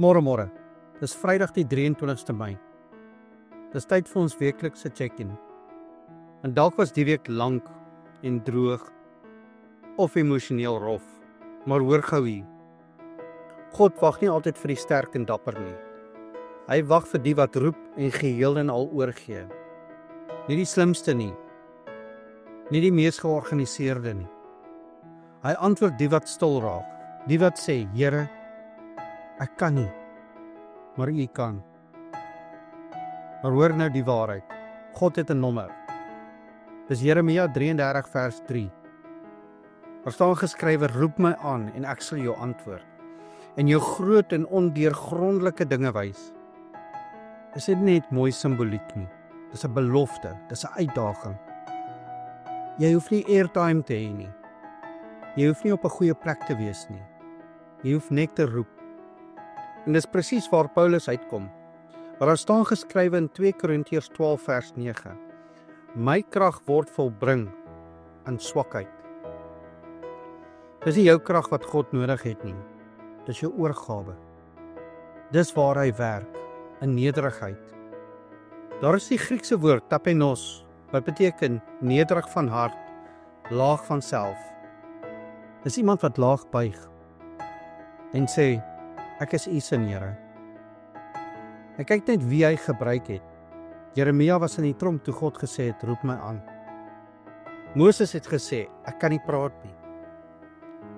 Môre. Dis Vrydag die 23ste Mei. Dis tyd vir ons weeklikse check-in. En dalk was die week lank en droog of emosioneel rof. Maar hoor gou hier. God wag nie altyd vir die sterk en dapper nie. Hy wag vir die wat roep en geheel en al oorgee. Nie die slimste nie. Nie die mees georganiseerde nie. Hy antwoord die wat stil raak. Die wat sê, Here, ek kan nie, maar U kan. Maar hoor nou die waarheid. God het 'n nommer. Dis Jeremia 33 vers 3. Daar staan geskrywe, roep my aan en ek sal jou antwoord. En jou groot en ondeurgrondelike dinge wys. Dis nie net mooi simboliek nie. Dis 'n belofte, dis 'n uitdaging. Jy hoef nie airtime te hê nie. Jy hoef nie op 'n goeie plek te wees nie. Jy hoef net te roep. En dis presies waar Paulus uitkom. Waar daar staan geskrywe in 2 Korintiërs 12 vers 9. My krag word volbring in swakheid. Dis nie jou krag wat God nodig het nie. Dis jou oorgawe. Dis waar hy werk, in nederigheid. Daar is die Griekse woord tapenos, wat beteken nederig van hart, laag van self. Dis iemand wat laag buig en sê, ek is U se Here. Ek kyk net wie hy gebruik het. Jeremia was in die tronk toe God gesê het, roep my aan. Moses het gesê, ek kan nie praat nie.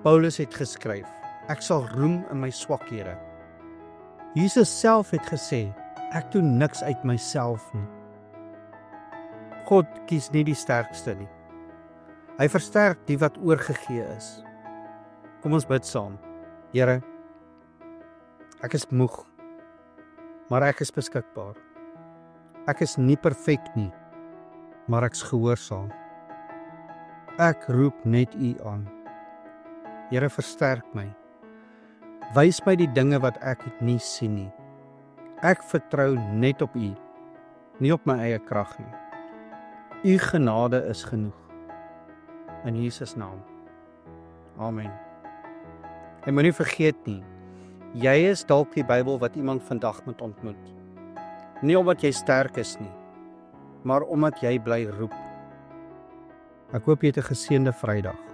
Paulus het geskryf, ek sal roem in my swakhede. Jesus self het gesê, ek doen niks uit myself nie. God kies nie die sterkste nie. Hy versterk die wat oorgegee is. Kom ons bid saam. Here, ek is moeg, maar ek is beskikbaar. Ek is nie perfek nie, maar ek's gehoorsaam. Ek roep net U aan. Here, versterk my. Wys my die dinge wat ek nie sien nie. Ek vertrou net op U, nie op my eie krag nie. U genade is genoeg. In Jesus naam. Amen. En moenie vergeet nie, jy is dalk die Bybel wat iemand vandag moet ontmoet. Nie omdat jy sterk is nie, maar omdat jy bly roep. Ek hoop jy het 'n geseënde Vrydag.